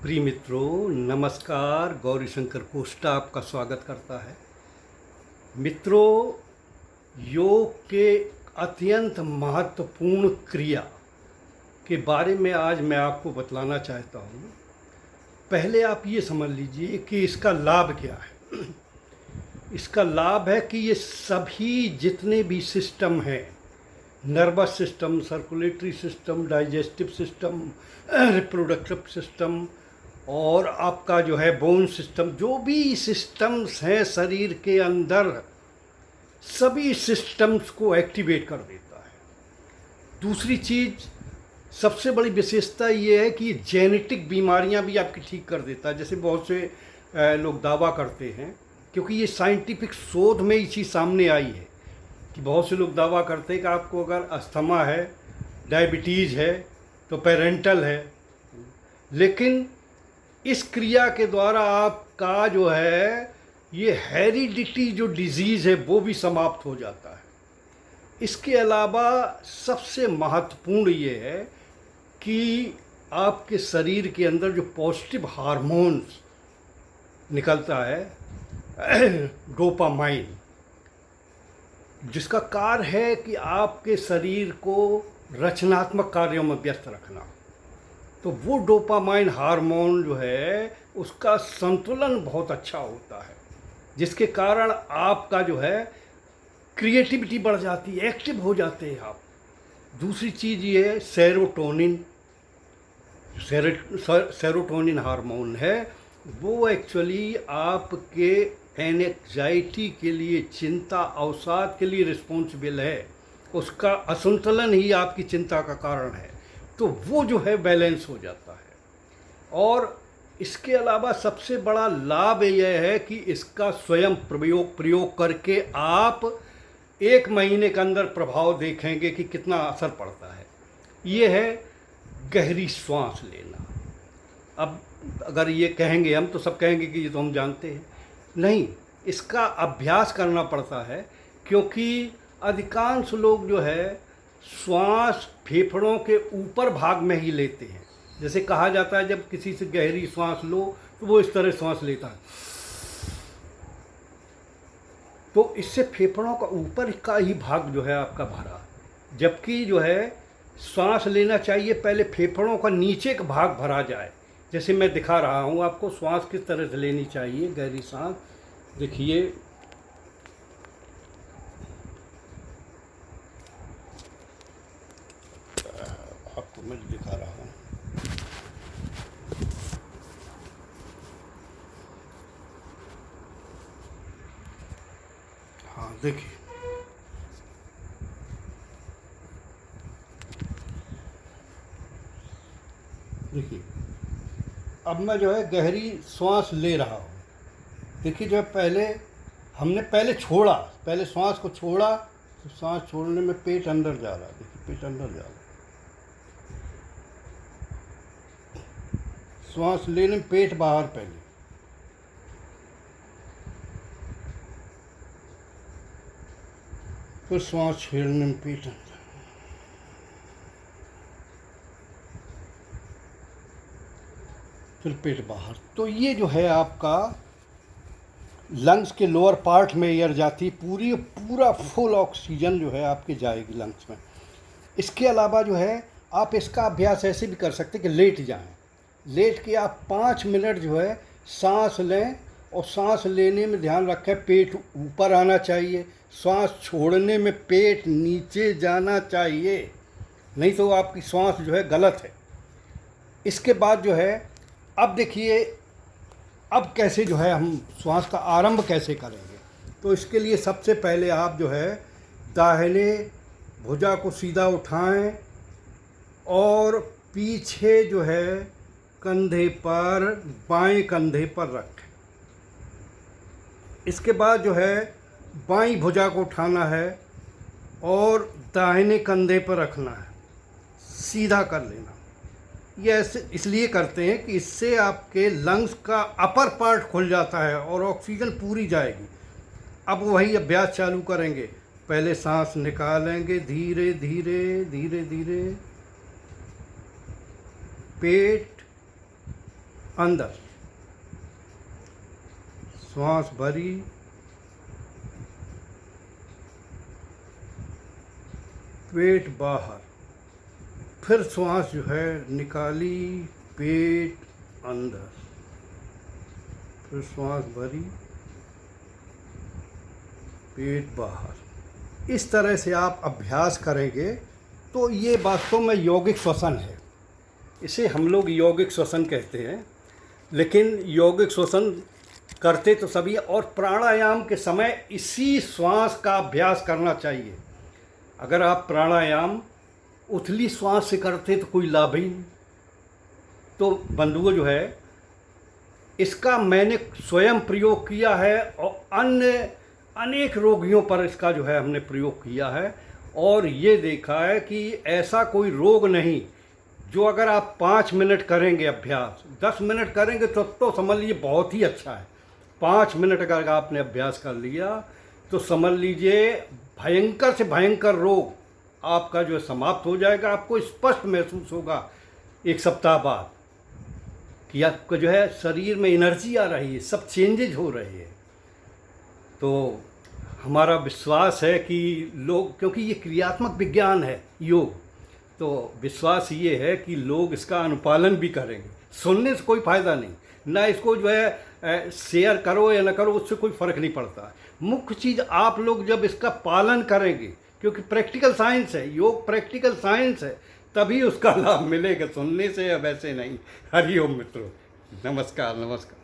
प्रिय मित्रों, नमस्कार। गौरी शंकर कोष्टा आपका स्वागत करता है। मित्रों, योग के अत्यंत महत्वपूर्ण क्रिया के बारे में आज मैं आपको बतलाना चाहता हूँ। पहले आप ये समझ लीजिए कि इसका लाभ क्या है। इसका लाभ है कि ये सभी जितने भी सिस्टम हैं, nervous system, circulatory system, digestive system, reproductive system और आपका जो है बोन सिस्टम, जो भी सिस्टम्स हैं शरीर के अंदर, सभी सिस्टम्स को एक्टिवेट कर देता है। दूसरी चीज़, सबसे बड़ी विशेषता ये है कि जेनेटिक बीमारियां भी आपकी ठीक कर देता है। जैसे बहुत से लोग दावा करते हैं, क्योंकि ये साइंटिफिक शोध में ये चीज़ सामने आई है कि बहुत से लोग दावा करते हैं कि आपको अगर अस्थमा है, डायबिटीज़ है तो पेरेंटल है, लेकिन इस क्रिया के द्वारा आपका जो है ये हेरिडिटी जो डिजीज़ है वो भी समाप्त हो जाता है। इसके अलावा सबसे महत्वपूर्ण ये है कि आपके शरीर के अंदर जो पॉजिटिव हार्मोन्स निकलता है डोपामाइन, जिसका कार्य है कि आपके शरीर को रचनात्मक कार्यों में व्यस्त रखना, तो वो डोपामाइन हार्मोन जो है उसका संतुलन बहुत अच्छा होता है, जिसके कारण आपका जो है क्रिएटिविटी बढ़ जाती है, एक्टिव हो जाते हैं आप। दूसरी चीज़ ये है सेरोटोनिन हार्मोन है, वो एक्चुअली आपके एंजाइटी के लिए, चिंता अवसाद के लिए रिस्पॉन्सिबल है। उसका असंतुलन ही आपकी चिंता का कारण है, तो वो जो है बैलेंस हो जाता है। और इसके अलावा सबसे बड़ा लाभ यह है कि इसका स्वयं प्रयोग करके आप 1 महीने के अंदर प्रभाव देखेंगे कि कितना असर पड़ता है। ये है गहरी सांस लेना। अब अगर ये कहेंगे हम, तो सब कहेंगे कि ये तो हम जानते हैं। नहीं, इसका अभ्यास करना पड़ता है, क्योंकि अधिकांश लोग जो है श्वास फेफड़ों के ऊपर भाग में ही लेते हैं। जैसे कहा जाता है जब किसी से गहरी सांस लो तो वो इस तरह सांस लेता है, तो इससे फेफड़ों का ऊपर का ही भाग जो है आपका भरा, जबकि जो है सांस लेना चाहिए पहले फेफड़ों का नीचे का भाग भरा जाए। जैसे मैं दिखा रहा हूँ आपको सांस किस तरह से लेनी चाहिए, गहरी सांस। देखिए, आपको मैं दिखा रहा हूँ। हाँ, देखिए, अब मैं जो है गहरी सांस ले रहा हूँ। देखिए, जो है हमने छोड़ा, पहले सांस को छोड़ा, तो सांस छोड़ने में पेट अंदर जा रहा है। देखिए, पेट अंदर जा रहा है। सांस लेने में पेट बाहर, पहले फिर सांस छोड़ने में पेट अंदर, फिर पेट बाहर। तो ये जो है आपका लंग्स के लोअर पार्ट में एयर जाती, पूरा फुल ऑक्सीजन जो है आपके जाएगी लंग्स में। इसके अलावा जो है आप इसका अभ्यास ऐसे भी कर सकते कि लेट जाएं। लेट के आप 5 मिनट जो है सांस लें, और सांस लेने में ध्यान रखें पेट ऊपर आना चाहिए, सांस छोड़ने में पेट नीचे जाना चाहिए, नहीं तो आपकी सांस जो है गलत है। इसके बाद जो है, अब देखिए, अब कैसे जो है हम श्वास का आरंभ कैसे करेंगे। तो इसके लिए सबसे पहले आप जो है दाहिने भुजा को सीधा उठाएं और पीछे जो है कंधे पर, बाएं कंधे पर रखें। इसके बाद जो है बाईं भुजा को उठाना है और दाहिने कंधे पर रखना है, सीधा कर लेना। ये ऐसे इसलिए करते हैं कि इससे आपके लंग्स का अपर पार्ट खुल जाता है और ऑक्सीजन पूरी जाएगी। अब वही अभ्यास चालू करेंगे। पहले सांस निकालेंगे धीरे धीरे धीरे धीरे, पेट अंदर, श्वास भरी, पेट बाहर, फिर श्वास जो है निकाली, पेट अंदर, फिर श्वास भरी, पेट बाहर। इस तरह से आप अभ्यास करेंगे तो ये वास्तव में यौगिक श्वसन है। इसे हम लोग यौगिक श्वसन कहते हैं, लेकिन यौगिक श्वसन करते तो सभी, और प्राणायाम के समय इसी श्वास का अभ्यास करना चाहिए। अगर आप प्राणायाम उथली श्वास से करते तो कोई लाभ ही नहीं। तो बंधुओं जो है, इसका मैंने स्वयं प्रयोग किया है और अन्य अनेक रोगियों पर इसका जो है हमने प्रयोग किया है, और ये देखा है कि ऐसा कोई रोग नहीं जो अगर आप 5 मिनट करेंगे अभ्यास, 10 मिनट करेंगे तो समझ लीजिए बहुत ही अच्छा है। 5 मिनट अगर आपने अभ्यास कर लिया तो समझ लीजिए भयंकर से भयंकर रोग आपका जो है समाप्त हो जाएगा। आपको स्पष्ट महसूस होगा 1 सप्ताह बाद कि आपका जो है शरीर में एनर्जी आ रही है, सब चेंजेज हो रहे हैं। तो हमारा विश्वास है कि लोग, क्योंकि ये क्रियात्मक विज्ञान है योग, तो विश्वास ये है कि लोग इसका अनुपालन भी करेंगे। सुनने से कोई फ़ायदा नहीं, ना इसको जो है शेयर करो या ना करो, उससे कोई फ़र्क नहीं पड़ता। मुख्य चीज़ आप लोग जब इसका पालन करेंगे, क्योंकि प्रैक्टिकल साइंस है, योग प्रैक्टिकल साइंस है, तभी उसका लाभ मिलेगा, सुनने से या वैसे नहीं। हरिओम मित्रों, नमस्कार नमस्कार।